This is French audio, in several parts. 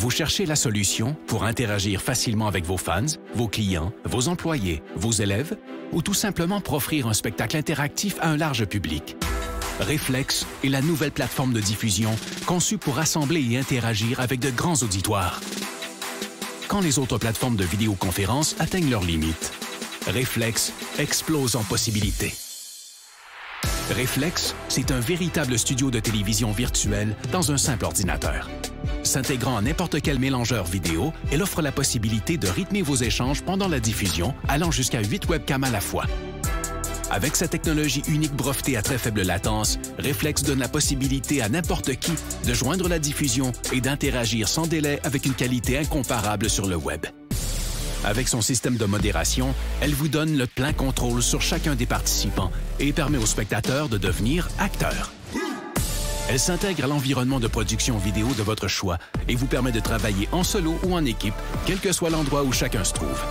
Vous cherchez la solution pour interagir facilement avec vos fans, vos clients, vos employés, vos élèves ou tout simplement pour offrir un spectacle interactif à un large public. Reflex est la nouvelle plateforme de diffusion conçue pour rassembler et interagir avec de grands auditoires. Quand les autres plateformes de vidéoconférence atteignent leurs limites, Reflex explose en possibilités. Reflex, c'est un véritable studio de télévision virtuel dans un simple ordinateur. S'intégrant à n'importe quel mélangeur vidéo, elle offre la possibilité de rythmer vos échanges pendant la diffusion, allant jusqu'à 8 webcams à la fois. Avec sa technologie unique brevetée à très faible latence, Reflex donne la possibilité à n'importe qui de joindre la diffusion et d'interagir sans délai avec une qualité incomparable sur le web. Avec son système de modération, elle vous donne le plein contrôle sur chacun des participants et permet aux spectateurs de devenir acteurs. Elle s'intègre à l'environnement de production vidéo de votre choix et vous permet de travailler en solo ou en équipe, quel que soit l'endroit où chacun se trouve.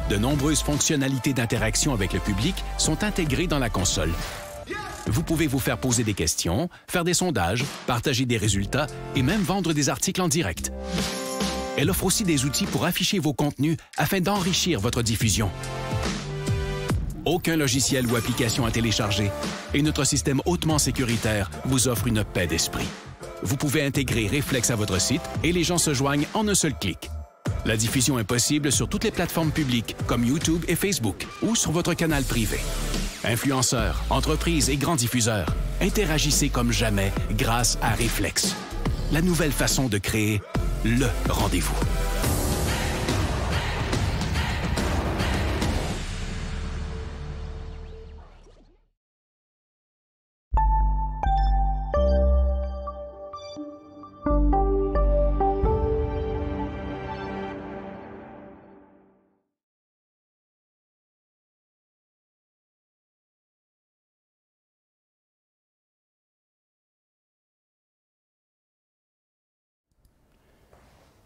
De nombreuses fonctionnalités d'interaction avec le public sont intégrées dans la console. Vous pouvez vous faire poser des questions, faire des sondages, partager des résultats et même vendre des articles en direct. Elle offre aussi des outils pour afficher vos contenus afin d'enrichir votre diffusion. Aucun logiciel ou application à télécharger et notre système hautement sécuritaire vous offre une paix d'esprit. Vous pouvez intégrer Reflex à votre site et les gens se joignent en un seul clic. La diffusion est possible sur toutes les plateformes publiques comme YouTube et Facebook ou sur votre canal privé. Influenceurs, entreprises et grands diffuseurs, interagissez comme jamais grâce à Reflex. La nouvelle façon de créer le rendez-vous.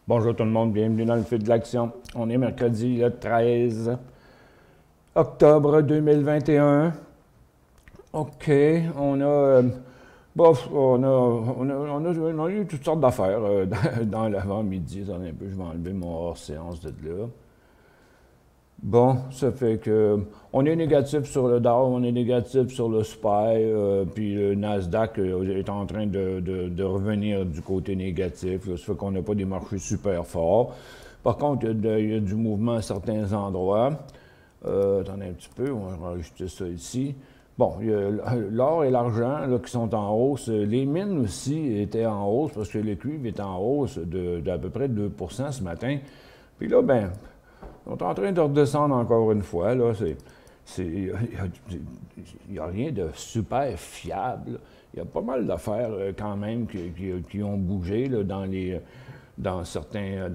Bonjour tout le monde, bienvenue dans le fil de l'action. On est mercredi le 13 octobre 2021. OK, on a eu toutes sortes d'affaires dans l'avant-midi. Attendez un peu, je vais enlever mon hors-séance de là. Bon, ça fait que on est négatif sur le Dow, on est négatif sur le SPY, puis le Nasdaq est en train de revenir du côté négatif. Là, ça fait qu'on n'a pas des marchés super forts. Par contre, il y a du mouvement à certains endroits. Attendez un petit peu, on va rajouter ça ici. Bon, il y a l'or et l'argent qui sont en hausse. Les mines aussi étaient en hausse parce que le cuivre est en hausse d'à peu près 2 ce matin. Puis là, ben, on est en train de redescendre encore une fois. Il n'y a rien de super fiable. Il y a pas mal d'affaires quand même qui ont bougé là, dans certains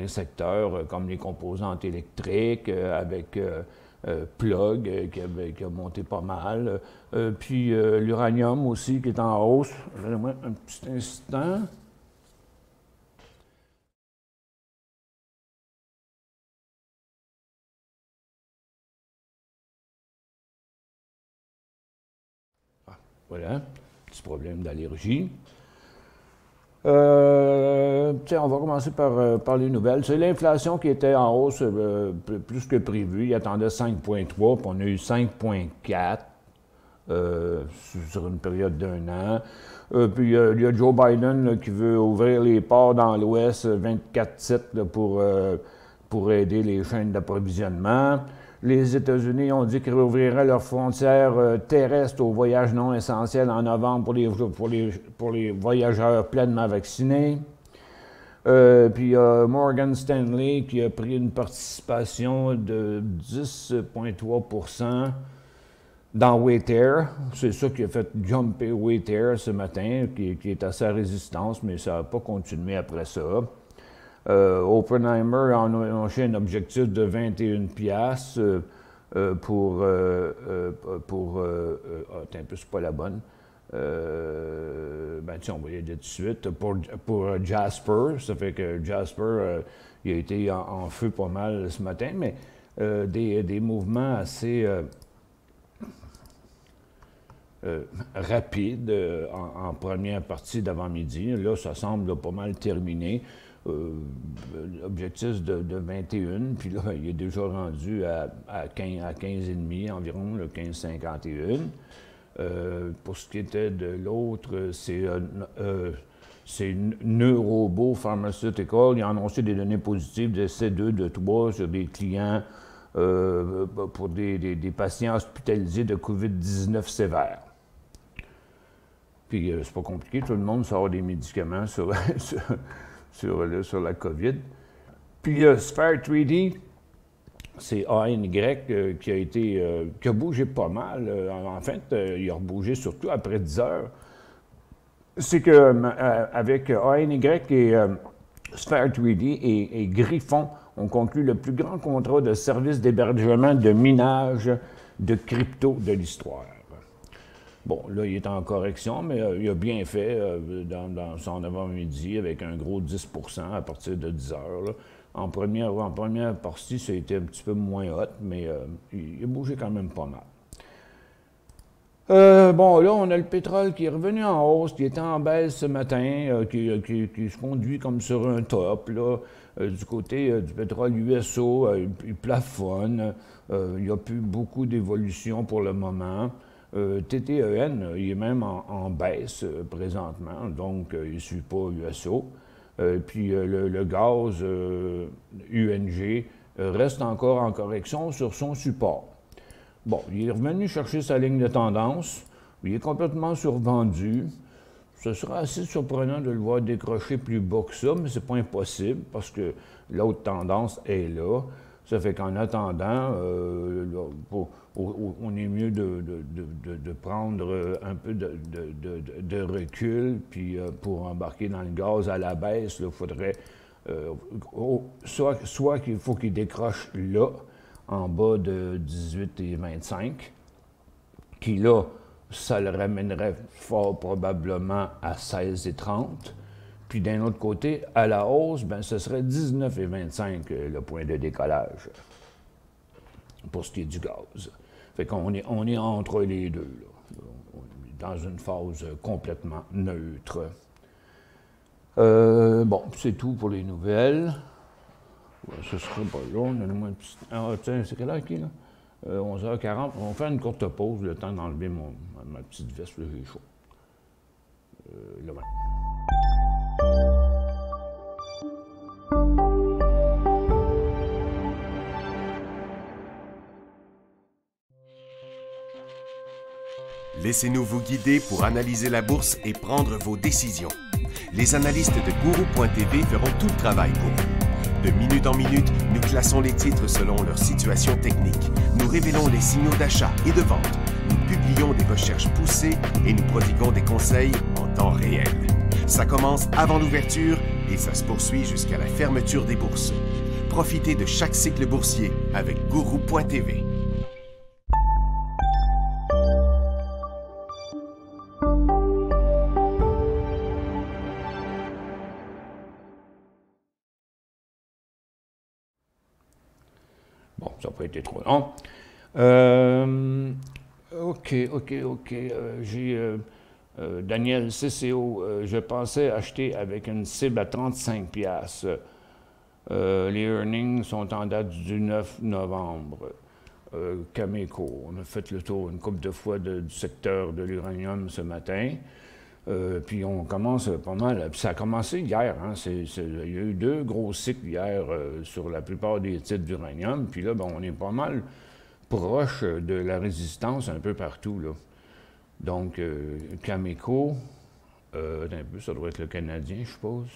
secteurs, comme les composantes électriques, avec Plug qui a monté pas mal. Puis l'uranium aussi qui est en hausse. Donnez-moi un petit instant. Voilà, petit problème d'allergie. Tiens, on va commencer par les nouvelles. C'est l'inflation qui était en hausse plus que prévu. Il attendait 5,3, puis on a eu 5,4 sur une période d'un an. Puis il y a Joe Biden là, qui veut ouvrir les ports dans l'Ouest 24/7 pour aider les chaînes d'approvisionnement. Les États-Unis ont dit qu'ils rouvriraient leurs frontières terrestres aux voyages non essentiels en novembre pour les voyageurs pleinement vaccinés. Puis Morgan Stanley qui a pris une participation de 10,3 dans Waytair. C'est ça qui a fait jumper Waytair ce matin, qui est à sa résistance, mais ça n'a pas continué après ça. Oppenheimer a annoncé un objectif de 21 piastres pour attends un peu, c'est pas la bonne. Ben tiens, on va y aller tout de suite. Pour Jasper, ça fait que Jasper, il a été en feu pas mal ce matin, mais des mouvements assez rapide en première partie d'avant-midi. Là, ça semble pas mal terminé. L'objectif de 21, puis là, il est déjà rendu à 15,5 environ, le 15,51. Pour ce qui était de l'autre, c'est Neurobo Pharmaceutical. Ils ont annoncé des données positives d'essai 2 de 3 sur des clients pour des patients hospitalisés de COVID-19 sévère. Puis c'est pas compliqué, tout le monde sort des médicaments sur la COVID. Puis Sphere 3D, c'est ANY qui a bougé pas mal. En fait, il a bougé surtout après 10 heures. C'est qu'avec ANY et Sphere 3D et Griffon, on conclut le plus grand contrat de service d'hébergement de minage de crypto de l'histoire. Bon, là, il est en correction, mais il a bien fait dans son avant-midi avec un gros 10 % à partir de 10 heures. Là. En première partie, ça a été un petit peu moins hot, mais il a bougé quand même pas mal. Bon, là, on a le pétrole qui est revenu en hausse, qui était en baisse ce matin, qui se conduit comme sur un top, là, du côté du pétrole USO, il plafonne, il n'y a plus beaucoup d'évolution pour le moment. TTEN, il est même en baisse présentement, donc il ne suit pas USO. Puis le gaz UNG reste encore en correction sur son support. Bon, il est revenu chercher sa ligne de tendance, il est complètement survendu. Ce sera assez surprenant de le voir décrocher plus bas que ça, mais ce n'est pas impossible parce que l'autre tendance est là. Ça fait qu'en attendant, on est mieux de prendre un peu de recul, puis pour embarquer dans le gaz à la baisse, il faudrait soit qu'il faut qu'il décroche là, en bas de 18,25, qui là, ça le ramènerait fort probablement à 16,30. Puis d'un autre côté, à la hausse, ben, ce serait 19,25 le point de décollage pour ce qui est du gaz. Fait qu'on est entre les deux, là. On est dans une phase complètement neutre. Bon, c'est tout pour les nouvelles. Ouais, ce serait pas long. Donne-moi une petite... Ah, tiens, c'est quelle heure qui est, là? 11h40. On va faire une courte pause, le temps d'enlever ma petite veste, là, j'ai chaud. Là, ouais. Laissez-nous vous guider pour analyser la bourse et prendre vos décisions. Les analystes de Guru.tv feront tout le travail pour vous. De minute en minute, nous classons les titres selon leur situation technique. Nous révélons les signaux d'achat et de vente. Nous publions des recherches poussées et nous prodiguons des conseils en temps réel. Ça commence avant l'ouverture et ça se poursuit jusqu'à la fermeture des bourses. Profitez de chaque cycle boursier avec Guru.tv. Bon, ça n'a pas été trop long. OK. J'ai Daniel CCO. Je pensais acheter avec une cible à 35 $. Les earnings sont en date du 9 novembre. Cameco. On a fait le tour une couple de fois du secteur de l'uranium ce matin. Puis on commence pas mal. Puis ça a commencé hier. Hein, il y a eu 2 gros cycles hier sur la plupart des titres d'uranium. Puis là, ben, on est pas mal proche de la résistance un peu partout, là. Donc, Cameco, un peu, ça doit être le Canadien, je suppose.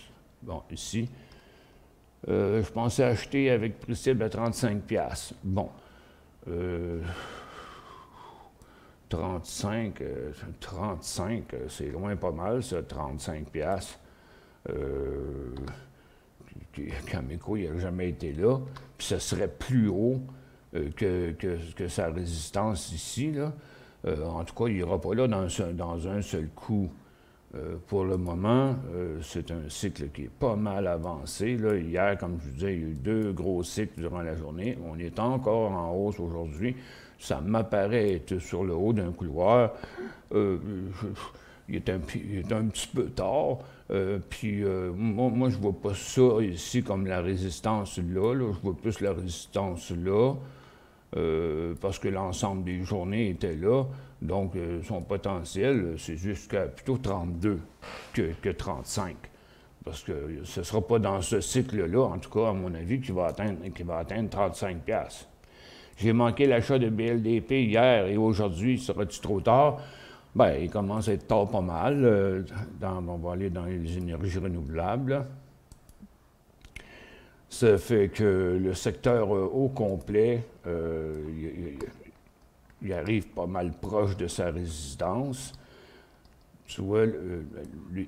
Bon, ici. Je pensais acheter avec prix cible à 35 $. Bon. 35, c'est loin pas mal, ça, 35 $. Cameco, il n'a jamais été là. Puis ça serait plus haut que sa résistance ici, là. En tout cas, il n'ira pas là dans un seul coup. Pour le moment, c'est un cycle qui est pas mal avancé. Là. Hier, comme je vous disais, il y a eu 2 gros cycles durant la journée. On est encore en hausse aujourd'hui. ça m'apparaît être sur le haut d'un couloir. Il est un petit peu tard. Moi, je ne vois pas ça ici comme la résistance là. Je vois plus la résistance là. Parce que l'ensemble des journées était là. Donc, son potentiel, c'est jusqu'à plutôt 32 que 35. Parce que ce ne sera pas dans ce cycle-là, en tout cas, à mon avis, qu'il va atteindre 35 $. J'ai manqué l'achat de BLDP hier et aujourd'hui, sera-tu trop tard? Bien, il commence à être tard pas mal. On va aller dans les énergies renouvelables. Ça fait que le secteur au complet, il arrive pas mal proche de sa résistance. Tu vois,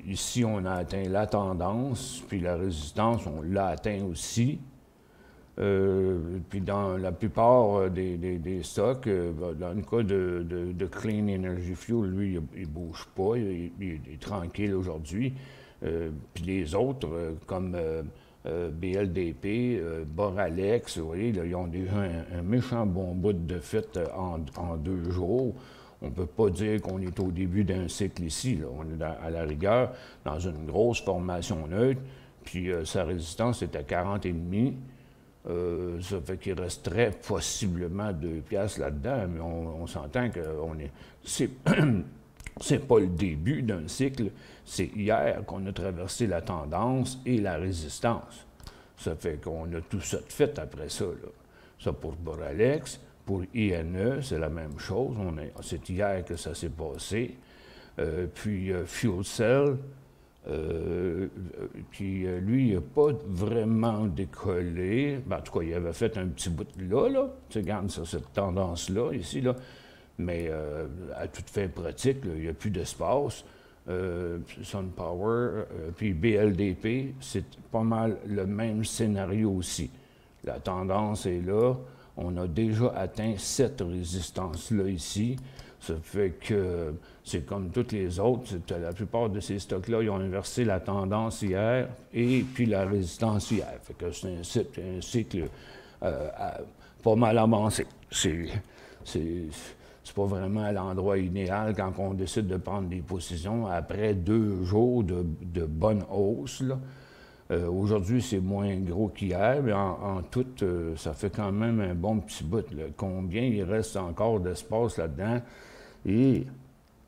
ici, on a atteint la tendance, puis la résistance, on l'a atteint aussi. Puis dans la plupart des stocks, dans le cas de Clean Energy Fuel, lui, il ne bouge pas, il est tranquille aujourd'hui. Puis les autres, comme BLDP, Boralex, vous voyez, là, ils ont déjà un méchant bon bout de fait en 2 jours. On ne peut pas dire qu'on est au début d'un cycle ici. Là. On est à la rigueur dans une grosse formation neutre, puis sa résistance est à 40,5. Ça fait qu'il resterait possiblement 2 piastres là-dedans, mais on s'entend que c'est pas le début d'un cycle, c'est hier qu'on a traversé la tendance et la résistance. Ça fait qu'on a tout ça de fait après ça. Là. Ça pour Boralex, pour INE, c'est la même chose. C'est hier que ça s'est passé. Puis Fuel Cell, lui, il n'a pas vraiment décollé. Ben, en tout cas, il avait fait un petit bout là. Tu regardes ça, cette tendance-là, ici, là. Mais à toute fin pratique, là, il n'y a plus d'espace. SunPower, puis BLDP, c'est pas mal le même scénario aussi. La tendance est là. On a déjà atteint cette résistance-là ici. Ça fait que c'est comme toutes les autres. La plupart de ces stocks-là, ils ont inversé la tendance hier et puis la résistance hier. Fait que c'est un cycle pas mal avancé. C'est pas vraiment à l'endroit idéal quand on décide de prendre des positions après 2 jours de bonne hausse. Aujourd'hui, c'est moins gros qu'hier, mais en tout, ça fait quand même un bon petit bout. Là. Combien il reste encore d'espace là-dedans? Et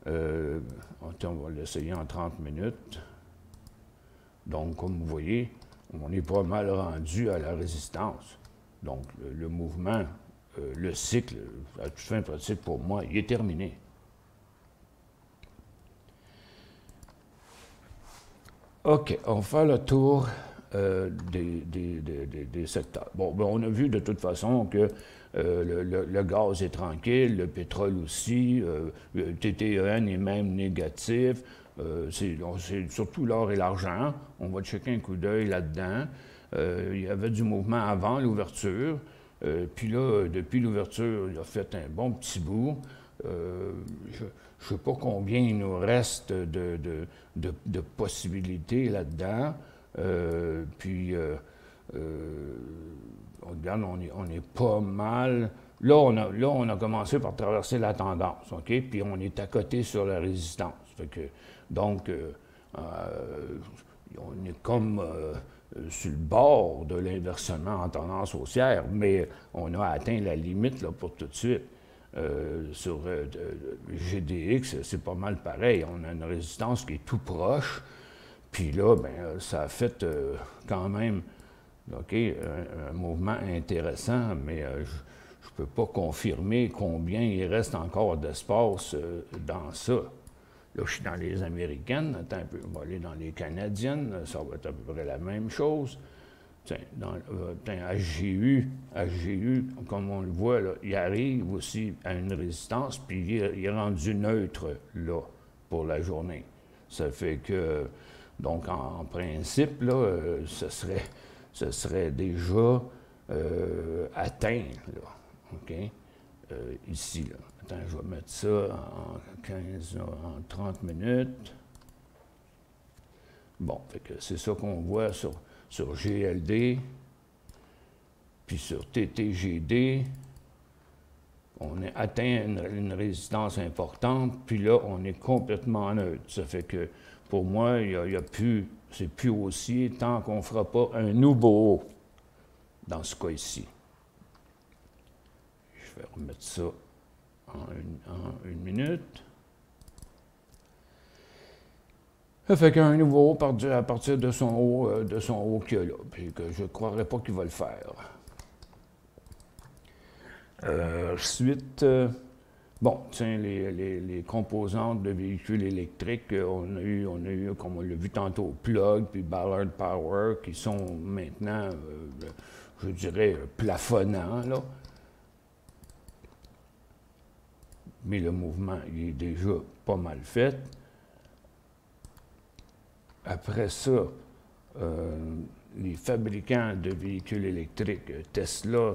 on va l'essayer en 30 minutes. Donc, comme vous voyez, on est pas mal rendu à la résistance. Donc, le mouvement, le cycle, à toute fin pratique pour moi, il est terminé. OK, on va faire le tour des secteurs. Bon, ben, on a vu de toute façon que le gaz est tranquille, le pétrole aussi, le TTEN est même négatif, c'est surtout l'or et l'argent. On va checker un coup d'œil là-dedans. Il y avait du mouvement avant l'ouverture, puis là, depuis l'ouverture, il a fait un bon petit bout. Je ne sais pas combien il nous reste de possibilités là-dedans. Regarde, on est pas mal. Là, on a commencé par traverser la tendance, OK? Puis on est à côté sur la résistance. Fait que, donc, on est comme sur le bord de l'inversement en tendance haussière, mais on a atteint la limite là, pour tout de suite. Sur GDX, c'est pas mal pareil. On a une résistance qui est tout proche. Puis là, ben, ça a fait quand même un mouvement intéressant, mais je ne peux pas confirmer combien il reste encore d'espace dans ça. Là, je suis dans les américaines. Attends un peu, on va aller dans les canadiennes. Ça va être à peu près la même chose. Tiens, HGU, comme on le voit, là, il arrive aussi à une résistance, puis il est rendu neutre, là, pour la journée. Ça fait que, donc, en principe, là, ce serait déjà atteint, là, OK? Ici, là. Attends, je vais mettre ça en 30 minutes. Bon, fait que c'est ça qu'on voit sur GLD, puis sur TTGD, On a atteint une résistance importante, puis là, on est complètement neutre. Ça fait que, pour moi, c'est plus haussier tant qu'on ne fera pas un nouveau haut, dans ce cas ici. Je vais remettre ça en une minute. Ça fait qu'un nouveau haut à partir de son haut qu'il y a là, puis que je ne croirais pas qu'il va le faire. Ensuite, bon, tiens, les composantes de véhicules électriques, on a eu, comme on l'a vu tantôt, Plug puis Ballard Power, qui sont maintenant, je dirais, plafonnants, là. Mais le mouvement, il est déjà pas mal fait. Après ça, les fabricants de véhicules électriques, Tesla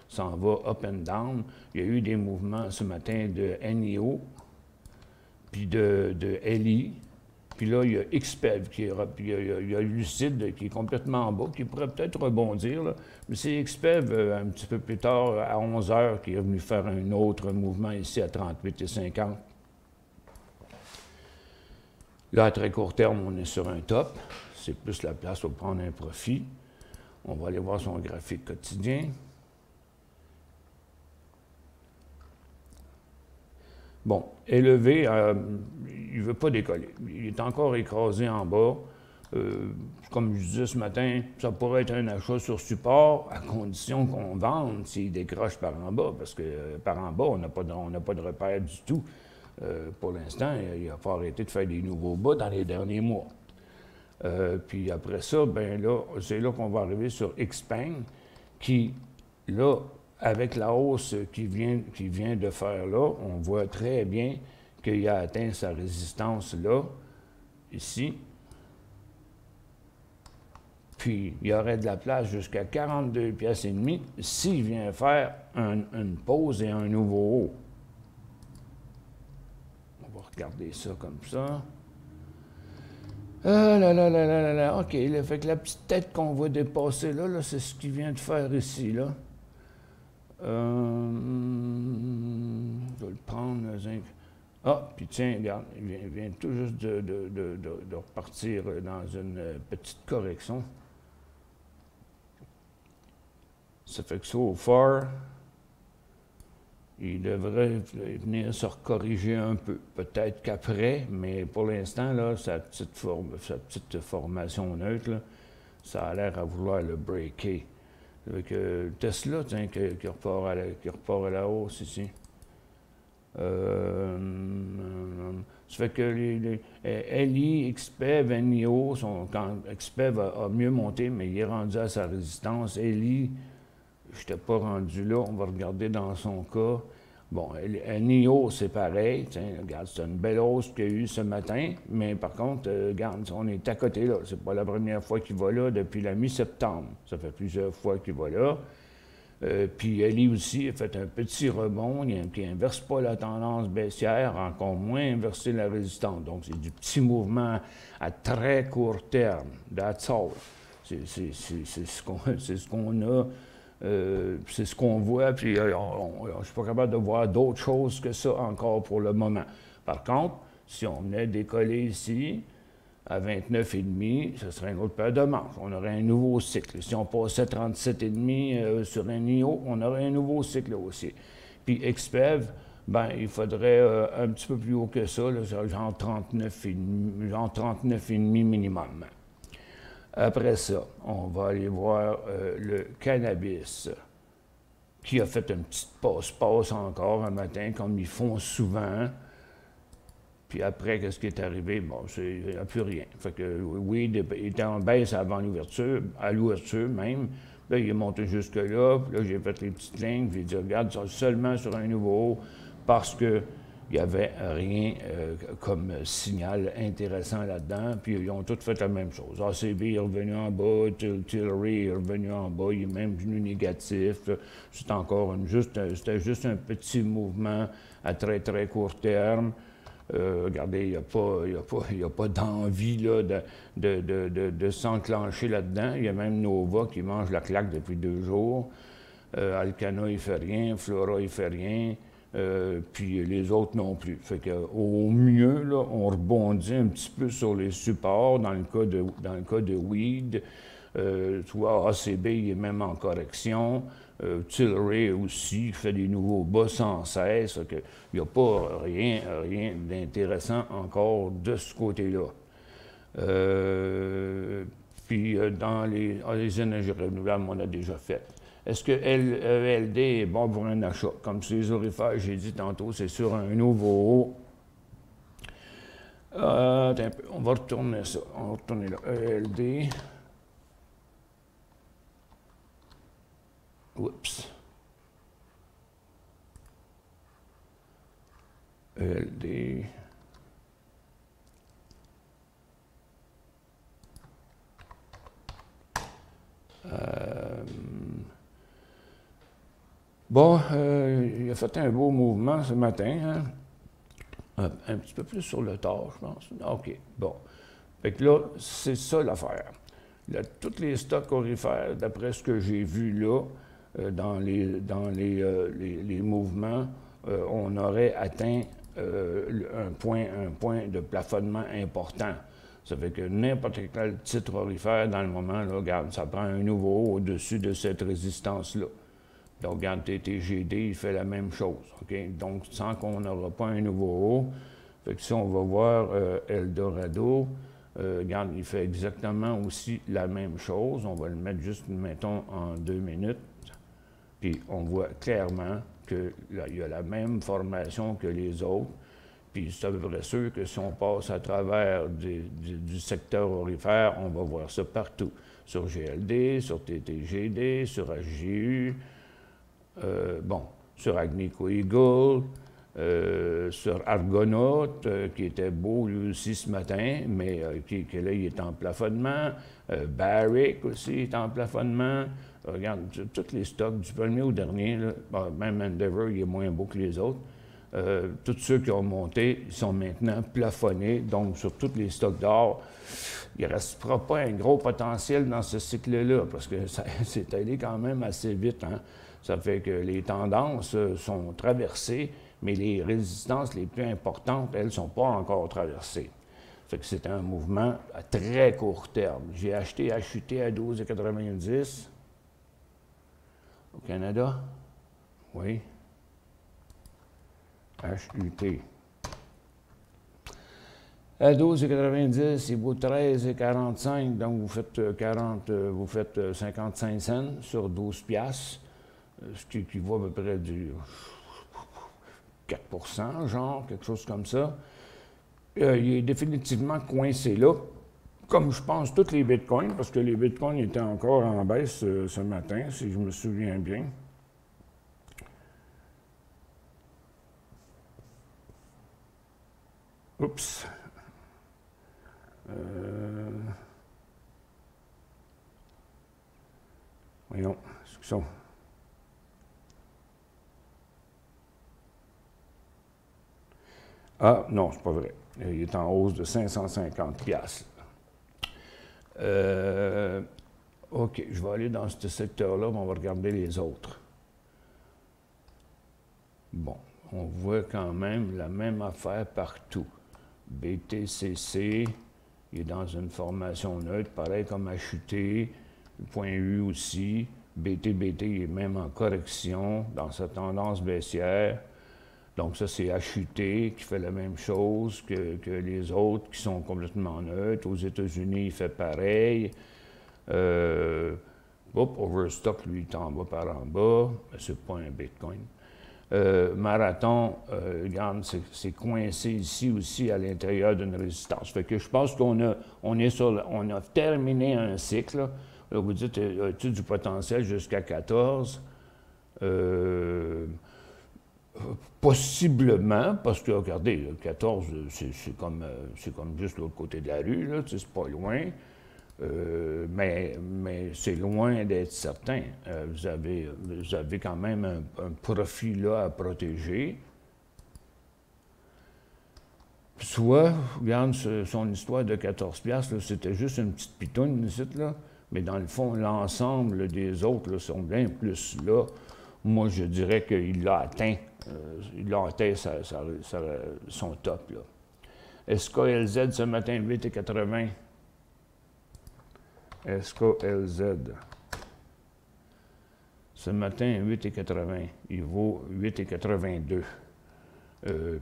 s'en va up and down. Il y a eu des mouvements ce matin de NIO, puis de LI. Puis là, il y a XPEV, puis il y a Lucid qui est complètement en bas, qui pourrait peut-être rebondir. Là. Mais c'est XPEV, un petit peu plus tard, à 11 h, qui est venu faire un autre mouvement ici à 38,50. Là, à très court terme, on est sur un top. C'est plus la place pour prendre un profit. On va aller voir son graphique quotidien. Bon, élevé, il ne veut pas décoller. Il est encore écrasé en bas. Comme je disais ce matin, ça pourrait être un achat sur support à condition qu'on vende s'il décroche par en bas, parce que par en bas, on n'a pas de repère du tout. Pour l'instant, il a pas arrêté de faire des nouveaux bas dans les derniers mois. Puis après ça, ben là, c'est là qu'on va arriver sur Xpeng, qui, là, avec la hausse qu'il vient de faire là, on voit très bien qu'il a atteint sa résistance là, ici. Puis il y aurait de la place jusqu'à 42,5 piastres s'il vient faire une pause et un nouveau haut. On va regarder ça comme ça. Ah là là là là là, OK, là, fait que la petite tête qu'on va dépasser là, c'est ce qu'il vient de faire ici, là. Je vais le prendre, ah, puis tiens, regarde, il vient tout juste de repartir dans une petite correction. Ça fait que so far, il devrait venir se recorriger un peu. Peut-être qu'après, mais pour l'instant, là, sa petite formation neutre, là, ça a l'air à vouloir le breaker. Avec Tesla, tiens, qui repart à la hausse ici. Ça fait que LI, XPEV, NIO, quand XPEV a mieux monté, mais il est rendu à sa résistance. LI, je n'étais pas rendu là, on va regarder dans son cas. Bon, NIO, c'est pareil. Tiens, regarde, c'est une belle hausse qu'il y a eu ce matin, mais par contre, regarde, on est à côté là. C'est pas la première fois qu'il va là depuis la mi-septembre. Ça fait plusieurs fois qu'il va là. Puis LI aussi a fait un petit rebond qui n'inverse pas la tendance baissière, encore moins inverser la résistance. Donc, c'est du petit mouvement à très court terme. That's all. C'est ce qu'on a. C'est ce qu'on voit, puis je ne suis pas capable de voir d'autre chose que ça encore pour le moment. Par contre, si on venait décoller ici à 29,5, ce serait une autre paire de manches. On aurait un nouveau cycle. Si on passait 37,5 sur un NIO, on aurait un nouveau cycle aussi. Puis XPEV, ben, il faudrait un petit peu plus haut que ça, là, genre 39,5 minimum. Après ça, on va aller voir le cannabis, qui a fait une petite passe-passe encore un matin, comme ils font souvent. Puis après, qu'est-ce qui est arrivé? Bon, il n'y a plus rien. Fait que oui, il était en baisse avant l'ouverture, à l'ouverture même. Là, il est monté jusque-là. Puis là, j'ai fait les petites lignes. Puis j'ai dit, regarde, seulement sur un nouveau haut, parce que il n'y avait rien comme signal intéressant là-dedans, puis ils ont tous fait la même chose. ACB est revenu en bas, Tillery est revenu en bas, il est même venu négatif. C'était encore c'était juste un petit mouvement à très, très court terme. Regardez, il n'y a pas d'envie là, de s'enclencher là-dedans. Il y a même Nova qui mange la claque depuis 2 jours. Alcana, il ne fait rien. Flora, il ne fait rien. Puis les autres non plus. Fait qu'au mieux, là, on rebondit un petit peu sur les supports. Dans le cas de Weed, tu vois, ACB, il est même en correction. Tilray aussi, il fait des nouveaux bas sans cesse. Il n'y a pas rien d'intéressant encore de ce côté-là. Puis dans les énergies renouvelables, on a déjà fait. Est-ce que ELD est bon pour un achat? Comme sur les aurifères, j'ai dit tantôt, c'est sur un nouveau haut. On va retourner ça. On va retourner là. ELD. Oups. ELD. Bon, il a fait un beau mouvement ce matin, hein? Un petit peu plus sur le tard, je pense. OK, bon. Fait que là, c'est ça l'affaire. Tous les stocks aurifères, d'après ce que j'ai vu là, dans les mouvements, on aurait atteint un point de plafonnement important. Ça fait que n'importe quel titre aurifère, dans le moment, là, regarde, ça prend un nouveau haut au-dessus de cette résistance-là. Donc, regarde, TTGD, il fait la même chose. Okay? Donc, sans qu'on n'aura pas un nouveau haut, fait que si on va voir Eldorado, regarde, il fait exactement aussi la même chose. On va le mettre juste, mettons, en 2 minutes. Puis, on voit clairement qu'il y a la même formation que les autres. Puis, c'est à peu près sûr que si on passe à travers du secteur aurifère, on va voir ça partout. Sur GLD, sur TTGD, sur HGU, bon, sur Agnico Eagle, sur Argonaut, qui était beau lui aussi ce matin, mais que là, il est en plafonnement. Barrick aussi est en plafonnement. Regarde, tous les stocks, du premier au dernier, là, même Endeavour, il est moins beau que les autres. Tous ceux qui ont monté, ils sont maintenant plafonnés. Donc, sur tous les stocks d'or, il ne restera pas un gros potentiel dans ce cycle-là, parce que c'est allé quand même assez vite, hein? Ça fait que les tendances sont traversées, mais les résistances les plus importantes, elles ne sont pas encore traversées. Ça fait que c'est un mouvement à très court terme. J'ai acheté HUT à 12,90 au Canada. Oui. HUT. À 12,90, il vaut 13,45, donc vous faites 55 cents sur 12 piastres. Ce qui équivaut à peu près du 4 genre, quelque chose comme ça. Il est définitivement coincé là, comme je pense tous les bitcoins, parce que les bitcoins étaient encore en baisse ce matin, si je me souviens bien. Oups. Voyons, excusez-moi. Ah, non, c'est pas vrai. Il est en hausse de 550 piastres. OK, je vais aller dans ce secteur-là, mais on va regarder les autres. Bon, on voit quand même la même affaire partout. BTCC, il est dans une formation neutre, pareil comme HUT, le point U aussi. BTBT est même en correction dans sa tendance baissière. Donc ça, c'est HUT qui fait la même chose que les autres qui sont complètement neutres. Aux États-Unis, il fait pareil. Overstock, lui, il est en bas par en bas. C'est pas un Bitcoin. Marathon, regarde, c'est coincé ici aussi à l'intérieur d'une résistance. Fait que je pense qu'on a terminé un cycle. Là, vous dites, as-tu du potentiel jusqu'à 14? Possiblement, parce que, regardez, 14, c'est comme juste l'autre côté de la rue, là, c'est pas loin, mais c'est loin d'être certain. Vous avez quand même un profit là à protéger. Soit, regarde son histoire de 14 piastres, c'était juste une petite pitoune ici, là. Mais dans le fond, l'ensemble des autres là, sont bien plus là. Moi, je dirais qu'il l'a atteint. Il a atteint son top. Là. SKLZ ce matin, 8,80. SKLZ. Ce matin, 8,80. Il vaut 8,82.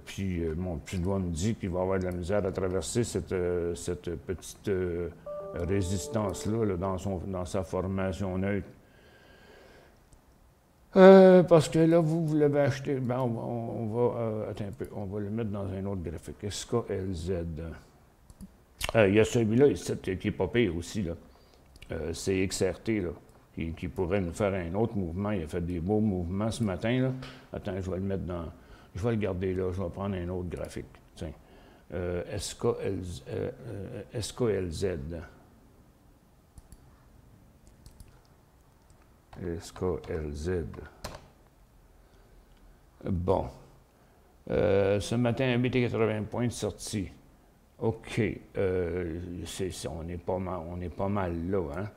Puis mon petit doigt me dit qu'il va avoir de la misère à traverser cette petite résistance-là là, dans sa formation neutre. Parce que là, vous l'avez acheté. Ben, on va attends un peu, on va le mettre dans un autre graphique. SKLZ. Il y a celui-là ici qui est pas pire aussi. C'est XRT, là, qui pourrait nous faire un autre mouvement. Il a fait des beaux mouvements ce matin. Là. Attends, je vais le mettre dans. Je vais le garder là, je vais prendre un autre graphique. Tiens. SKLZ. SKLZ. Bon. Ce matin, 8,80 points de sortie. OK. On est pas mal là, hein?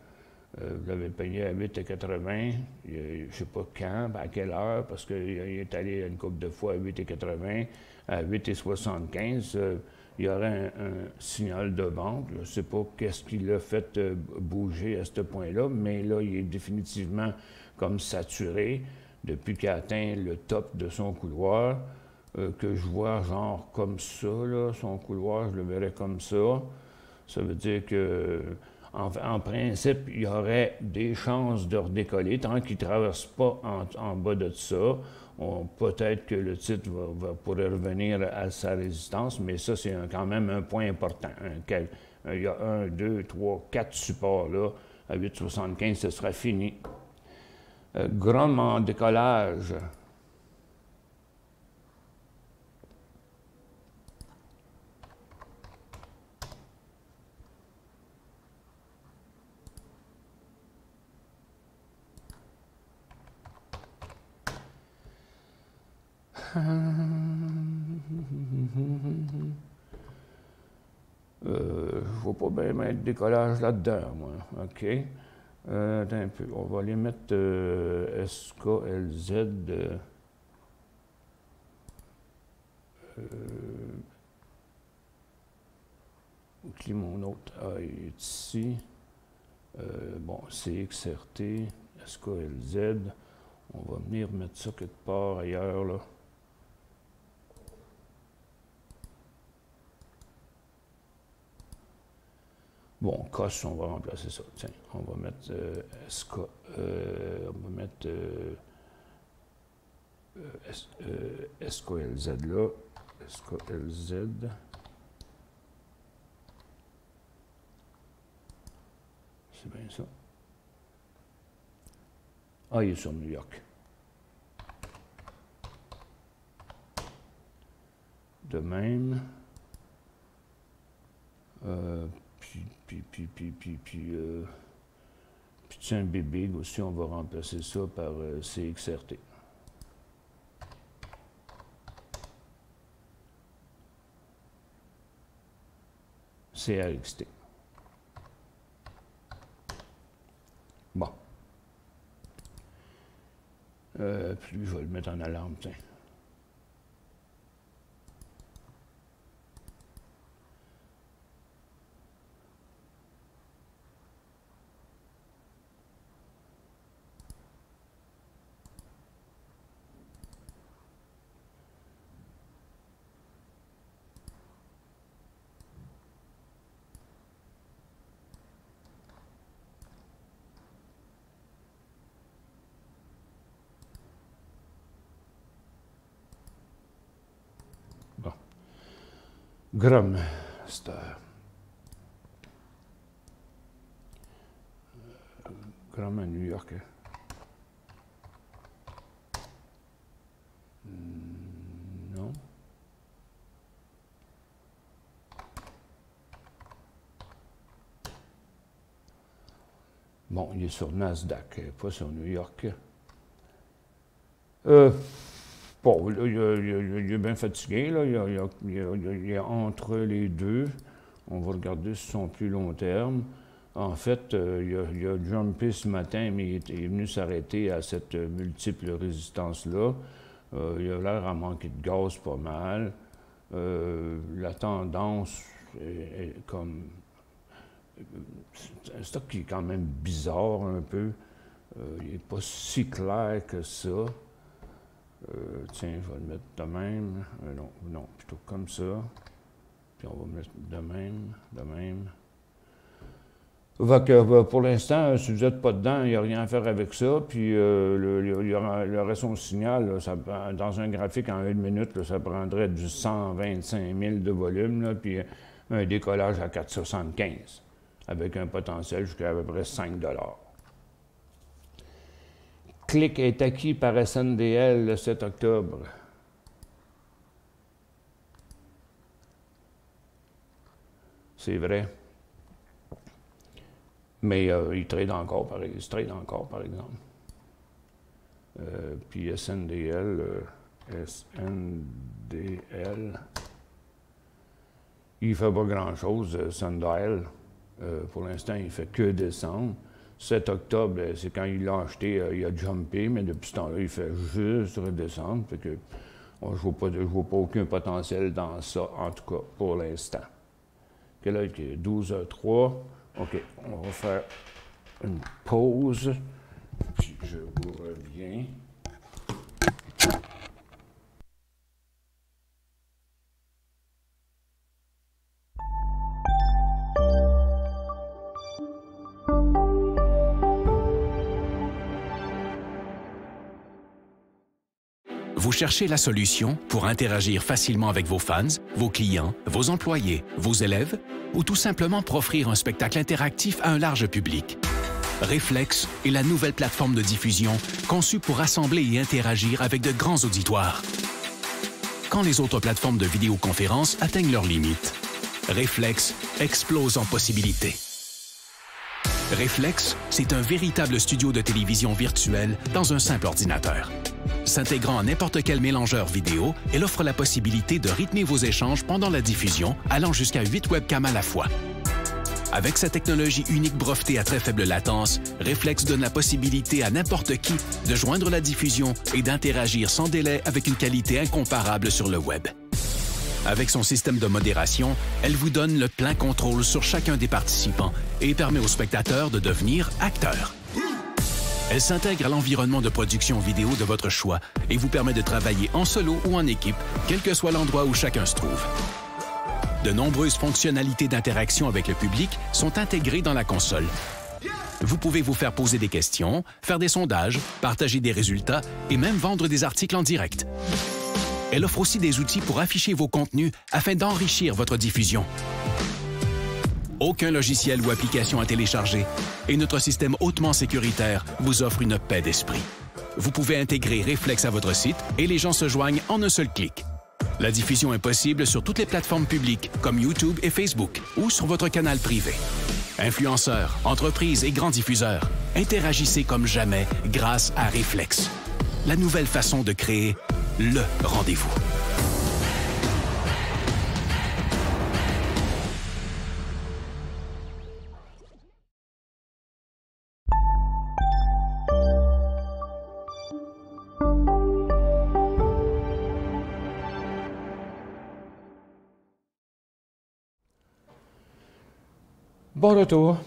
Vous l'avez payé à 8,80. Je ne sais pas quand, à quelle heure, parce qu'il est allé une couple de fois à 8,80, à 8,75. Il y aurait un signal de vente. Je ne sais pas qu'est-ce qui l'a fait bouger à ce point-là, mais là, il est définitivement comme saturé depuis qu'il a atteint le top de son couloir, que je vois genre comme ça, là, son couloir, je le verrais comme ça. Ça veut dire que en principe, il y aurait des chances de redécoller tant qu'il ne traverse pas en bas de ça. Peut-être que le titre pourrait revenir à sa résistance, mais ça, c'est quand même un point important. Il y a 1, 2, 3, 4 supports là. À 8,75, ce sera fini. Grom en décollage. Je ne vois pas bien mettre décollage là-dedans, moi. OK. Attends un peu. On va aller mettre SKLZ. Clique mon autre. Il est ici. Bon, c'est XRT, SKLZ. On va venir mettre ça quelque part ailleurs, là. Bon, COS, on va remplacer ça. Tiens, on va mettre SKLZ là. SKLZ. C'est bien ça. Ah, il est sur New York. De même. Puis tiens, bébé, aussi, on va remplacer ça par CXRT. CRXT. Bon. Puis lui, je vais le mettre en alarme, tiens. Grom, Grom à New York. Non. Bon, il est sur Nasdaq, pas sur New York. Bon, là, il est bien fatigué, là. Il est entre les deux. On va regarder sur son plus long terme. En fait, il a jumpé ce matin, mais il est venu s'arrêter à cette multiple résistance-là. Il a l'air à manquer de gaz pas mal. La tendance est comme... C'est un stock qui est quand même bizarre un peu. Il n'est pas si clair que ça. Tiens, je vais le mettre de même. Non, plutôt comme ça. Puis on va mettre de même. Pour l'instant, si vous n'êtes pas dedans, il n'y a rien à faire avec ça. Puis il y aurait son signal, là, dans un graphique en 1 minute, là, ça prendrait du 125 000 de volume, là, puis un décollage à 4,75 avec un potentiel jusqu'à à peu près 5 $. Click est acquis par SNDL le 7 octobre. C'est vrai. Mais il trade encore, par exemple. Puis SNDL, il ne fait pas grand-chose, Sundial. Pour l'instant, il ne fait que descendre. 7 octobre, c'est quand il l'a acheté, il a jumpé, mais depuis ce temps-là, il fait juste redescendre. Fait que je ne vois pas aucun potentiel dans ça, en tout cas, pour l'instant. Quelle heure est 12h03. OK, on va faire une pause, puis je vous reviens. Vous cherchez la solution pour interagir facilement avec vos fans, vos clients, vos employés, vos élèves, ou tout simplement pour offrir un spectacle interactif à un large public. Reflex est la nouvelle plateforme de diffusion conçue pour rassembler et interagir avec de grands auditoires. Quand les autres plateformes de vidéoconférence atteignent leurs limites, Reflex explose en possibilités. Reflex, c'est un véritable studio de télévision virtuel dans un simple ordinateur. S'intégrant à n'importe quel mélangeur vidéo, elle offre la possibilité de rythmer vos échanges pendant la diffusion, allant jusqu'à 8 webcams à la fois. Avec sa technologie unique brevetée à très faible latence, Reflex donne la possibilité à n'importe qui de joindre la diffusion et d'interagir sans délai avec une qualité incomparable sur le web. Avec son système de modération, elle vous donne le plein contrôle sur chacun des participants et permet aux spectateurs de devenir acteurs. Elle s'intègre à l'environnement de production vidéo de votre choix et vous permet de travailler en solo ou en équipe, quel que soit l'endroit où chacun se trouve. De nombreuses fonctionnalités d'interaction avec le public sont intégrées dans la console. Vous pouvez vous faire poser des questions, faire des sondages, partager des résultats et même vendre des articles en direct. Elle offre aussi des outils pour afficher vos contenus afin d'enrichir votre diffusion. Aucun logiciel ou application à télécharger et notre système hautement sécuritaire vous offre une paix d'esprit. Vous pouvez intégrer Reflex à votre site et les gens se joignent en un seul clic. La diffusion est possible sur toutes les plateformes publiques comme YouTube et Facebook ou sur votre canal privé. Influenceurs, entreprises et grands diffuseurs, interagissez comme jamais grâce à Reflex. La nouvelle façon de créer le rendez-vous. Bon retour.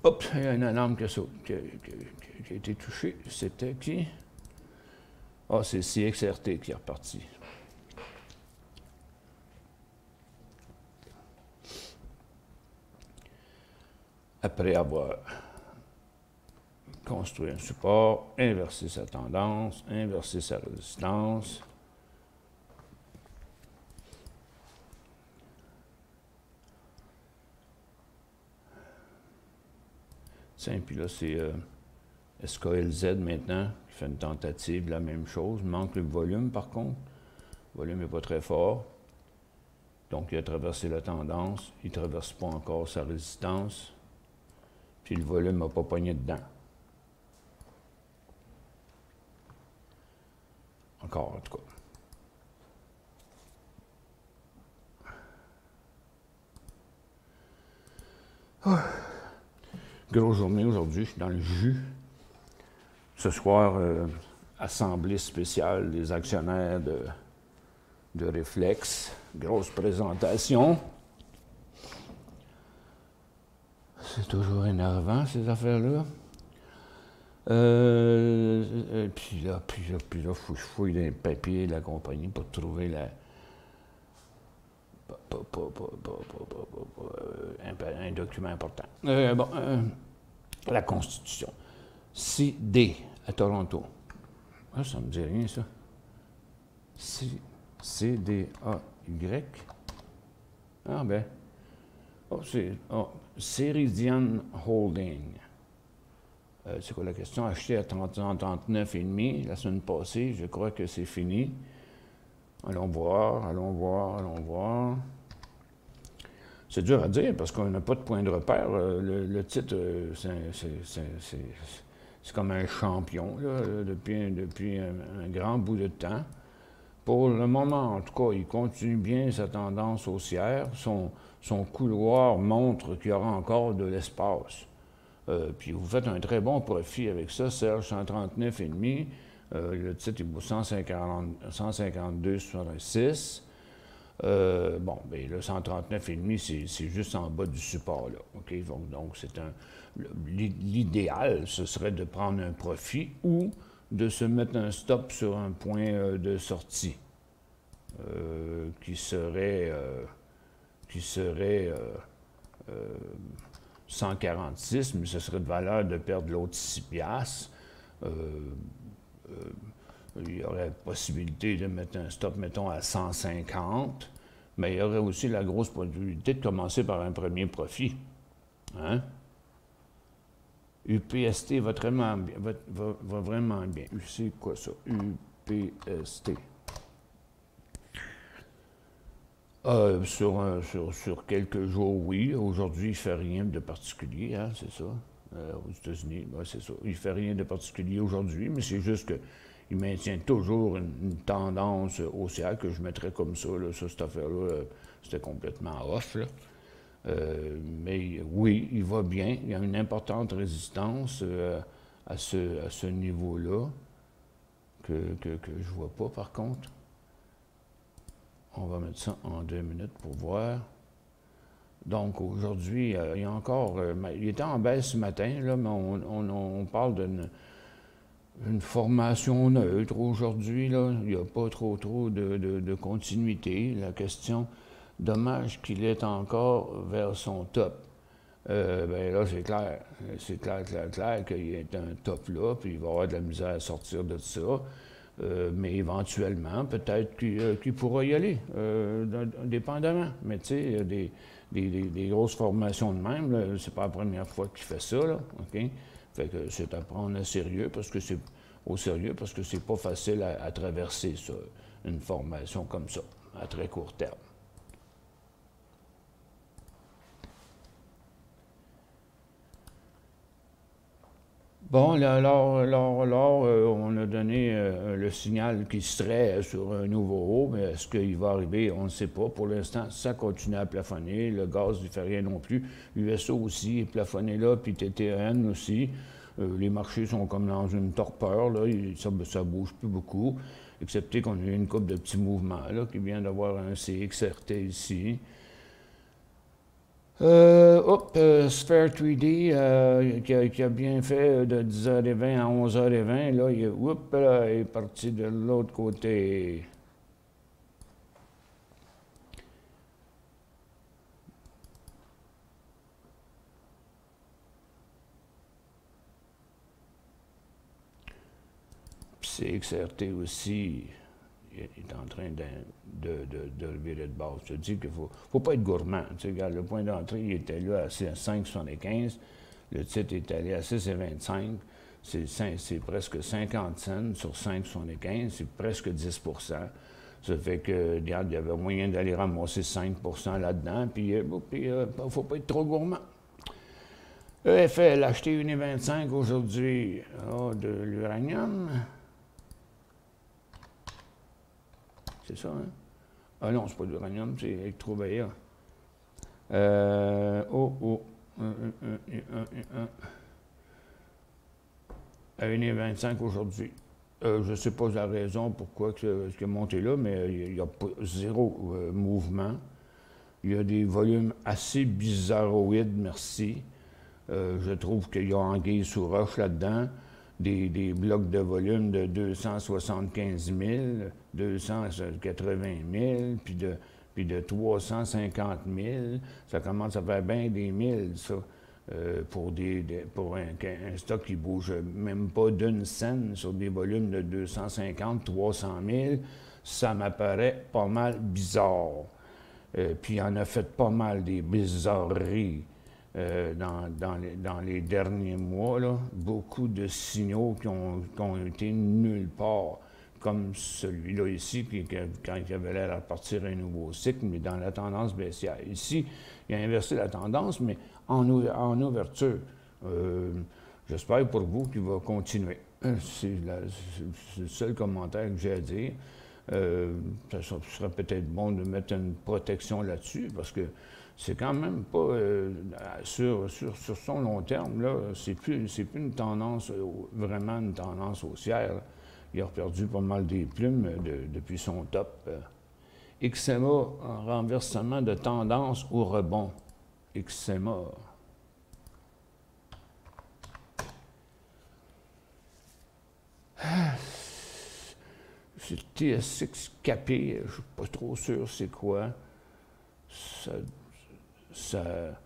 Hop, il y a une alarme qui a été touchée. C'était qui? Ah, c'est CXRT qui est reparti. Après avoir construit un support, inversé sa tendance, inversé sa résistance. Tiens, puis là, c'est SKLZ maintenant, qui fait une tentative de la même chose. Il manque le volume, par contre. Le volume n'est pas très fort. Donc, il a traversé la tendance. Il ne traverse pas encore sa résistance. Puis le volume n'a pas pogné dedans. Encore, en tout cas. Grosse journée aujourd'hui, je suis dans le jus. Ce soir, assemblée spéciale des actionnaires de Réflexe. Grosse présentation. C'est toujours énervant, ces affaires-là. Puis là, faut que je fouille dans les papiers de la compagnie pour trouver un document important. La Constitution. CD à Toronto. Ah, ça me dit rien, ça. C-D-A-Y. Ah, ben. Ceridian Holding. C'est quoi la question? Acheté à 39,5 la semaine passée. Je crois que c'est fini. Allons voir. C'est dur à dire parce qu'on n'a pas de point de repère. Le titre, c'est comme un champion là, depuis un grand bout de temps. Pour le moment, en tout cas, il continue bien sa tendance haussière. Son couloir montre qu'il y aura encore de l'espace. Puis vous faites un très bon profit avec ça, Serge, 139,5. Le titre, il vaut 152,66. Bon, bien là, 139,5, c'est juste en bas du support, là. OK? Donc c'est l'idéal, ce serait de prendre un profit ou de se mettre un stop sur un point de sortie qui serait 146, mais ce serait de valeur de perdre l'autre 6 piastres. Il y aurait possibilité de mettre un stop, mettons, à 150, mais il y aurait aussi la grosse possibilité de commencer par un premier profit. Hein? UPST va vraiment bien. C'est quoi ça? UPST. Sur quelques jours, oui. Aujourd'hui, il ne fait rien de particulier, hein, c'est ça. Aux États-Unis, ben, c'est ça. Il ne fait rien de particulier aujourd'hui, mais c'est juste qu'il maintient toujours une tendance haussière que je mettrais comme ça. Là, cette affaire-là, c'était complètement off. Là. Mais oui, il va bien. Il y a une importante résistance à ce niveau-là que je ne vois pas, par contre. On va mettre ça en 2 minutes pour voir. Donc, aujourd'hui, il y a encore... il était en baisse ce matin, là, mais on parle d'une formation neutre aujourd'hui. Là. Il n'y a pas trop de continuité. La question, dommage qu'il est encore vers son top. Bien là, c'est clair. C'est clair qu'il y a un top là, puis il va y avoir de la misère à sortir de ça. Mais éventuellement, peut-être qu'il pourra y aller, dépendamment. Mais tu sais, des grosses formations de même, c'est pas la première fois qu'il fait ça, là, OK? Fait que c'est à prendre au sérieux parce que c'est pas facile à traverser ça, une formation comme ça, à très court terme. Bon, alors, on a donné le signal qu'il serait sur un nouveau haut, mais est-ce qu'il va arriver? On ne sait pas. Pour l'instant, ça continue à plafonner. Le gaz ne fait rien non plus. USO aussi est plafonné là, puis TTN aussi. Les marchés sont comme dans une torpeur, là. Ça ne bouge plus beaucoup, excepté qu'on a eu une couple de petits mouvements, là, qui vient d'avoir un CXRT ici. Sphere 3D qui a bien fait de 10h20 à 11h20, là, il est parti de l'autre côté. Puis CXRT aussi est en train de revirer de base. Je te dis qu'il ne faut pas être gourmand. Tu sais, regarde, le point d'entrée, il était là à 5,75. Le titre est allé à 6,25. C'est presque 50 cents sur 5,75. C'est presque 10 %. Ça fait que, regarde, il y avait moyen d'aller ramasser 5 % là-dedans. Puis, il ne faut pas être trop gourmand. EFL, acheté 1,25 aujourd'hui. De l'uranium. C'est ça, hein? Ah non, c'est pas de l'uranium, c'est Electrovaya. à 1,25 aujourd'hui. Je ne sais pas la raison pourquoi c'est monté là, mais il n'y a pas zéro mouvement. Il y a des volumes assez bizarroïdes, merci. Je trouve qu'il y a anguille sous roche là-dedans. Des blocs de volume de 275 000, 280 000, puis de 350 000. Ça commence à faire bien des milles, ça, pour un stock qui bouge même pas d'une scène sur des volumes de 250, 300 000. Ça m'apparaît pas mal bizarre. Puis il en a fait pas mal des bizarreries. Dans les derniers mois, là, beaucoup de signaux qui ont été nulle part, comme celui-là ici, quand il avait l'air à partir un nouveau cycle, mais dans la tendance baissière. Ici, il a inversé la tendance, mais en ouverture. J'espère pour vous qu'il va continuer. C'est le seul commentaire que j'ai à dire. Ça serait peut-être bon de mettre une protection là-dessus, parce que c'est quand même pas, sur son long terme, là, c'est plus une tendance, vraiment une tendance haussière. Là. Il a perdu pas mal des plumes depuis son top. XMA, un renversement de tendance au rebond. XMA. C'est TSX capé, je ne suis pas trop sûr c'est quoi. Ça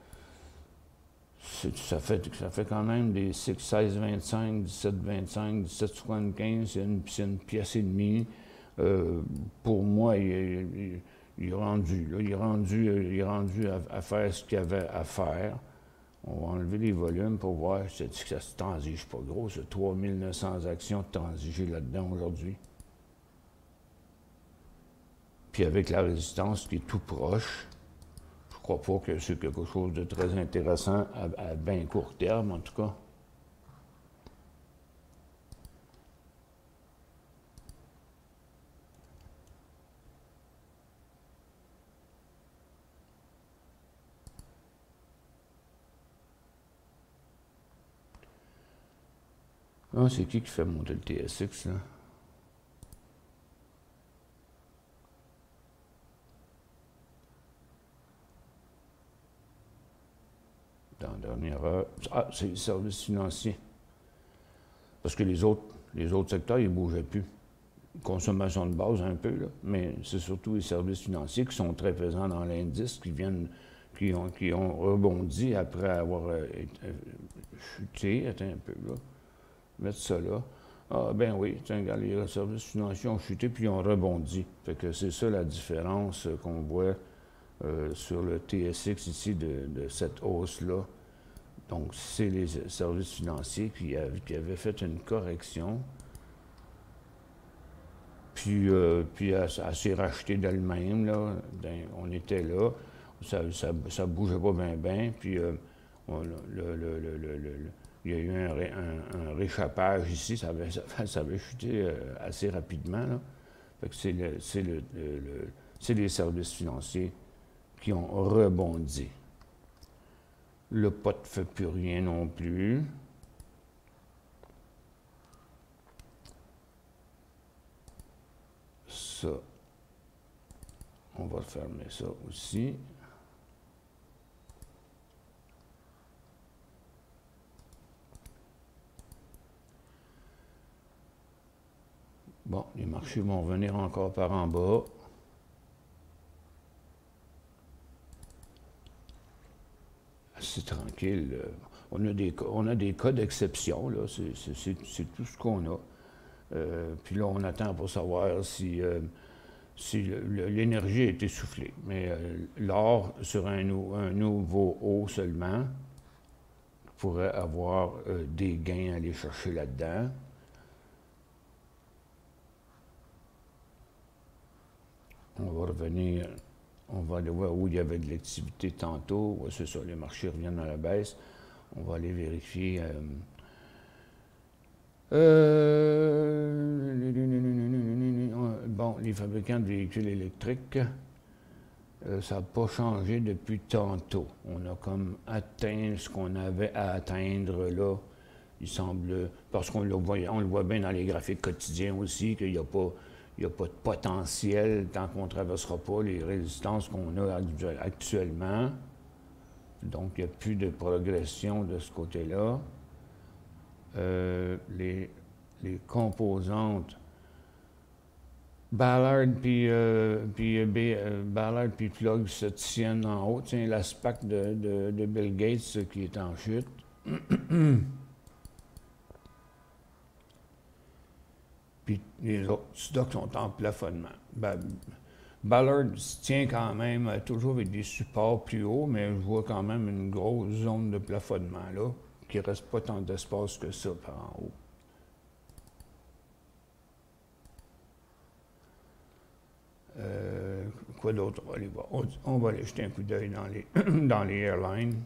fait quand même des 6, 16, 25, 17, 25, 17, 75, c'est une pièce et demie. Pour moi, il est rendu, là, il est rendu à faire ce qu'il avait à faire. On va enlever les volumes pour voir si ça se transige pas gros. C'est 3900 actions transigées là-dedans aujourd'hui. Puis avec la résistance qui est tout proche, je ne crois pas que c'est quelque chose de très intéressant à bien court terme, en tout cas. Ah, c'est qui fait monter le TSX, là? Dans la dernière heure. Ah, c'est les services financiers. Parce que les autres secteurs, ils ne bougeaient plus. Consommation de base un peu, là, mais c'est surtout les services financiers qui sont très présents dans l'indice, qui ont rebondi après avoir chuté. Attends un peu, là. Mettre ça là. Ah, ben oui, tiens, regarde, les services financiers ont chuté puis ils ont rebondi. Fait que c'est ça la différence qu'on voit sur le TSX ici de cette hausse-là. Donc, c'est les services financiers qui avaient fait une correction. Puis elle s'est rachetée d'elle-même, là. On était là. Ça bougeait pas bien, puis il y a eu un réchappage ici, ça avait chuté assez rapidement. Là. Fait que c'est les services financiers qui ont rebondi. Le pot ne fait plus rien non plus. Ça, on va fermer ça aussi. Bon, les marchés vont revenir encore par en bas. C'est tranquille. On a des cas d'exception, là. C'est tout ce qu'on a. Puis là, on attend pour savoir si l'énergie a été soufflée. Mais l'or, sur un nouveau haut seulement, pourrait avoir des gains à aller chercher là-dedans. On va revenir, on va aller voir où il y avait de l'activité tantôt. Ouais, c'est ça, les marchés reviennent à la baisse. On va aller vérifier. Bon, les fabricants de véhicules électriques, ça n'a pas changé depuis tantôt. On a comme atteint ce qu'on avait à atteindre là Il semble, parce qu'on on le voit bien dans les graphiques quotidiens aussi, qu'il n'y a pas de potentiel tant qu'on ne traversera pas les résistances qu'on a actuellement. Donc, il n'y a plus de progression de ce côté-là. Les composantes, Ballard puis Plug se tiennent en haut. Tiens, la SPAC de Bill Gates qui est en chute. Puis les autres stocks sont en plafonnement. Ballard se tient quand même toujours avec des supports plus hauts, mais je vois quand même une grosse zone de plafonnement là, qui ne reste pas tant d'espace que ça par en haut. Quoi d'autre? On va aller voir. On va aller jeter un coup d'œil dans les airlines.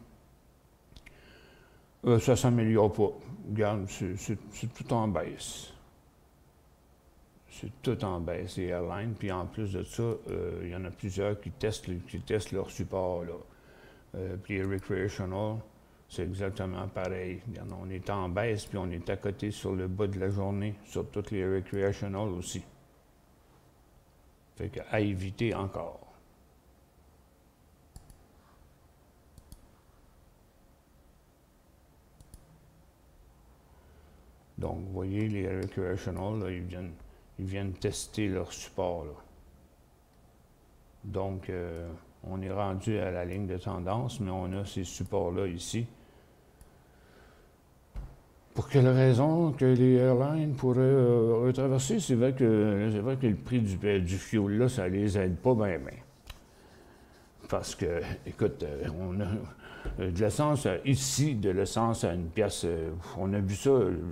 Ça ne s'améliore pas. Regarde, c'est tout en baisse. C'est tout en baisse, les airlines. Puis en plus de ça, il y en a plusieurs qui testent leur support. Puis les recreational, c'est exactement pareil. Regarde, on est en baisse, puis on est à côté sur le bas de la journée, sur toutes les recreational aussi. Fait qu'à éviter encore. Donc, vous voyez, les recreational, là, ils viennent tester leur support. Là. Donc, on est rendu à la ligne de tendance, mais on a ces supports-là ici. Pour quelle raison que les airlines pourraient retraverser? C'est vrai que le prix du fuel, là, ça les aide pas bien. Parce que, écoute, on a de l'essence ici, de l'essence à une pièce, on a vu ça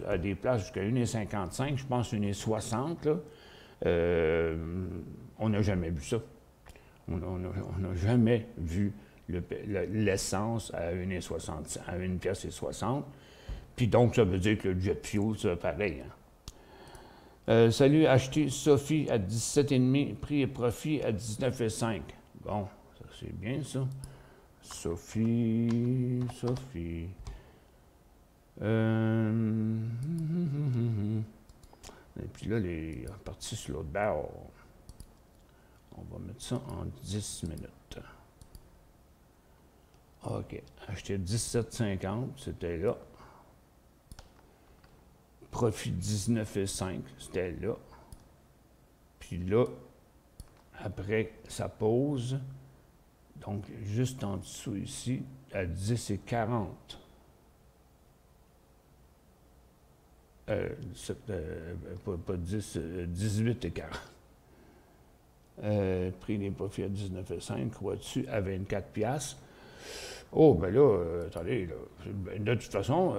à des places jusqu'à 1,55, je pense 1,60, là. On n'a jamais vu ça. On n'a jamais vu l'essence à 1,60, à 1 pièce et 60. Puis donc, ça veut dire que le jet fuel, c'est pareil. Hein? Salut, acheté Sophie à 17,5, prix et profit à 19,5. Bon, ça c'est bien ça. Sophie. Et puis là, les est parti sur l'autre bord. On va mettre ça en 10 minutes. OK. Acheter 17,50, c'était là. Profit 19,5, c'était là. Puis là, après sa pause, donc juste en dessous ici, à 10,40. Pas 10, 18,40. Prix des profits à 19,5, crois-tu, à 24 piastres. Oh, ben là, attendez, là, de toute façon,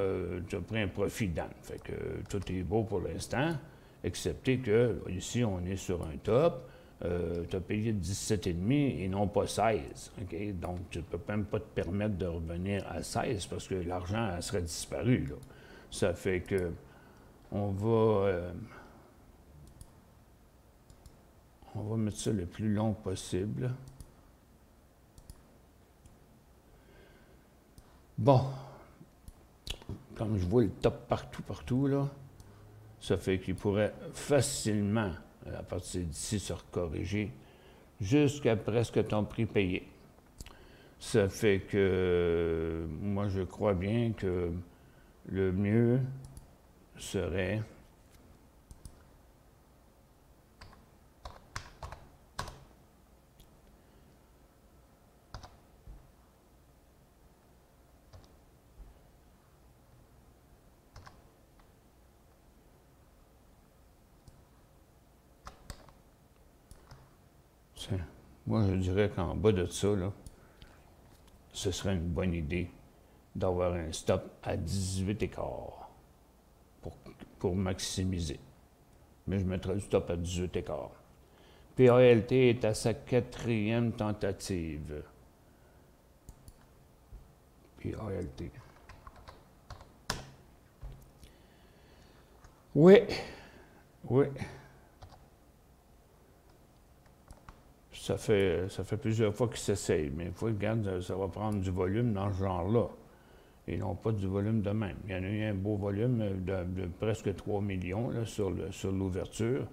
tu as pris un profit d'âne. Fait que tout est beau pour l'instant, excepté que ici, on est sur un top. Tu as payé 17,5 et non pas 16. Okay? Donc, tu ne peux même pas te permettre de revenir à 16 parce que l'argent serait disparu. Là. Ça fait que on va mettre ça le plus long possible. Bon, comme je vois le top partout, là, ça fait qu'il pourrait facilement, à partir d'ici, se recorriger jusqu'à presque ton prix payé. Ça fait que moi, je crois bien que le mieux serait moi, je dirais qu'en bas de ça, là, ce serait une bonne idée d'avoir un stop à 18,15 pour maximiser. Mais je mettrais le stop à 18,15. PALT est à sa 4e tentative. PALT. Oui. Ça fait plusieurs fois qu'il s'essaye, mais il faut regarder, ça va prendre du volume dans ce genre-là. et non pas du volume de même. Il y en a eu un beau volume de presque 3 millions là, sur l'ouverture,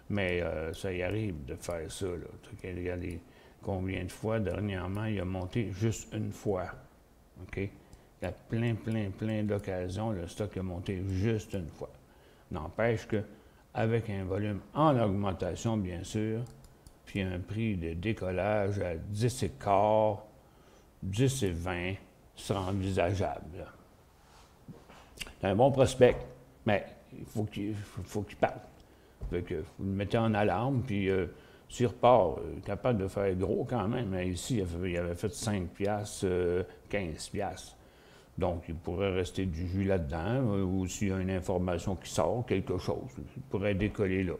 mais ça y arrive de faire ça. Là. Regardez combien de fois, dernièrement, il a monté juste une fois. OK? Il y a plein d'occasions, le stock a monté juste une fois. N'empêche qu'avec un volume en augmentation, bien sûr, puis un prix de décollage à 10 et quart, 10 et 20, sera envisageable. C'est un bon prospect, mais il faut qu'il parte. Fait que vous le mettez en alarme, puis s'il repart, capable de faire gros quand même. Mais ici, il avait fait 5 piastres, 15 piastres. Donc, il pourrait rester du jus là-dedans, ou s'il y a une information qui sort, quelque chose, il pourrait décoller là.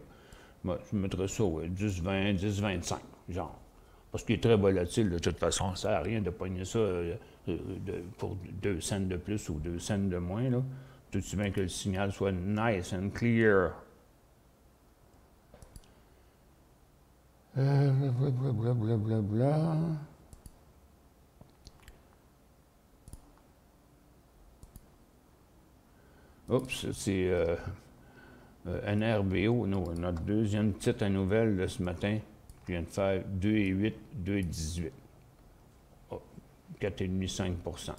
Moi, je mettrais ça, ouais, 10-20, 10-25, genre. Parce qu'il est très volatile, de toute façon, ça ne sert à rien de pogner ça pour 2 cents de plus ou 2 cents de moins, là. Tout aussi bien que le signal soit nice and clear. Blablabla. Oups, c'est NRBO, notre deuxième titre à nouvelle de ce matin, qui vient de faire 2,8, 2,18. Oh, 4,5 %.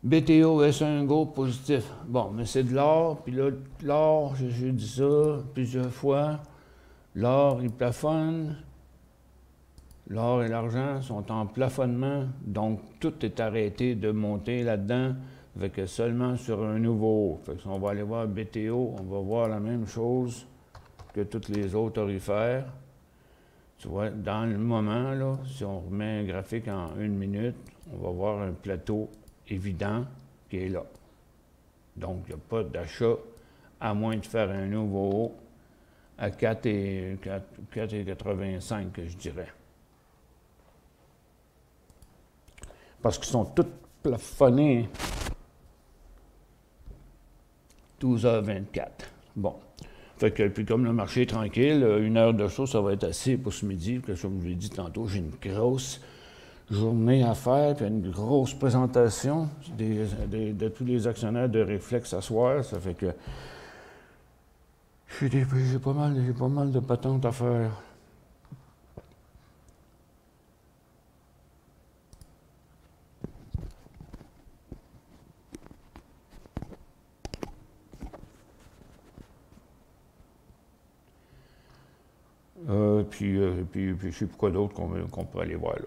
BTO, est-ce un go positif? Bon, mais c'est de l'or, puis là, l'or, j'ai dit ça plusieurs fois, l'or, il plafonne, l'or et l'argent sont en plafonnement, donc tout est arrêté de monter là-dedans, avec seulement sur un nouveau haut. Fait que si on va aller voir BTO, on va voir la même chose que toutes les autres orifères. Tu vois, dans le moment, là, si on remet un graphique en 1 minute, on va voir un plateau évident qui est là. Donc, il n'y a pas d'achat à moins de faire un nouveau haut à 4,85, je dirais. Parce qu'ils sont tous plafonnés 12h24. Bon. Fait que, puis comme le marché est tranquille, 1 heure de chaud, ça va être assez pour ce midi. Comme je vous l'ai dit tantôt, j'ai une grosse journée à faire, puis une grosse présentation de tous les actionnaires de Réflexe à soir. Ça fait que j'ai pas mal de patentes à faire. Puis je sais pas quoi d'autre qu'on peut aller voir là.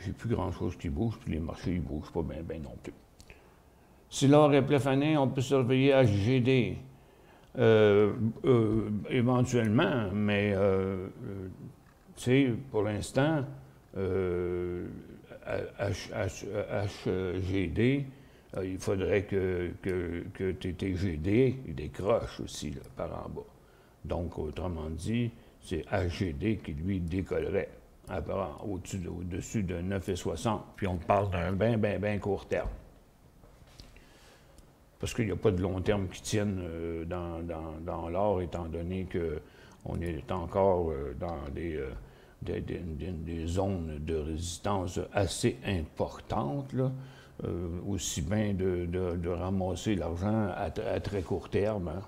J'ai plus grand-chose qui bouge, puis les marchés ne bougent pas bien non plus. Si l'or est plafonné, on peut surveiller HGD éventuellement, mais tu sais, pour l'instant, HGD, il faudrait que TTGD décroche aussi là, par en bas. Donc, autrement dit, c'est HGD qui, lui, décollerait au-dessus de 9,60. Puis on parle d'un bien court terme. Parce qu'il n'y a pas de long terme qui tienne dans l'or, étant donné qu'on est encore dans des zones de résistance assez importantes, là. Aussi bien de ramasser l'argent à très court terme. Hein.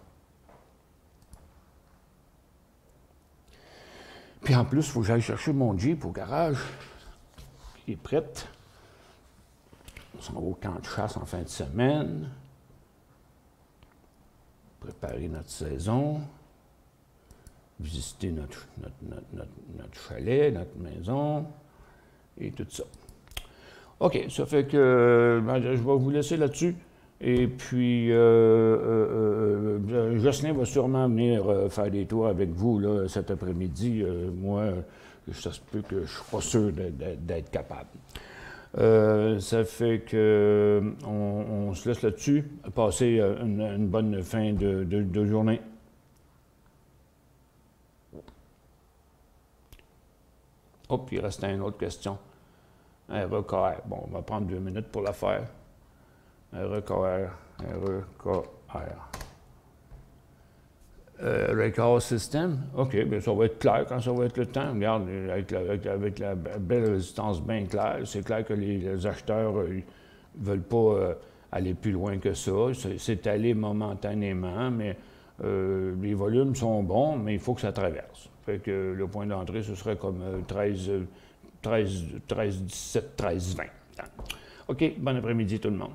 Puis en plus, il faut que j'aille chercher mon Jeep au garage. Il est prêt. On s'en va au camp de chasse en fin de semaine. Préparer notre saison. Visiter notre chalet, notre maison. Et tout ça. OK, ça fait que je vais vous laisser là-dessus. Et puis, Jocelyn va sûrement venir faire des tours avec vous là, cet après-midi. Moi, ça se peut que je ne suis pas sûr d'être capable. Ça fait que on se laisse là-dessus. Passez une bonne fin de journée. Oh, puis il restait une autre question. Un record. Bon, on va prendre 2 minutes pour la faire. REKR. Record System, OK, bien ça va être clair quand ça va être le temps. Regarde, avec la belle résistance bien claire, c'est clair que les acheteurs ne veulent pas aller plus loin que ça. C'est allé momentanément, mais les volumes sont bons, mais il faut que ça traverse. Fait que le point d'entrée, ce serait comme 13, 17, 13, 20. OK, bon après-midi tout le monde.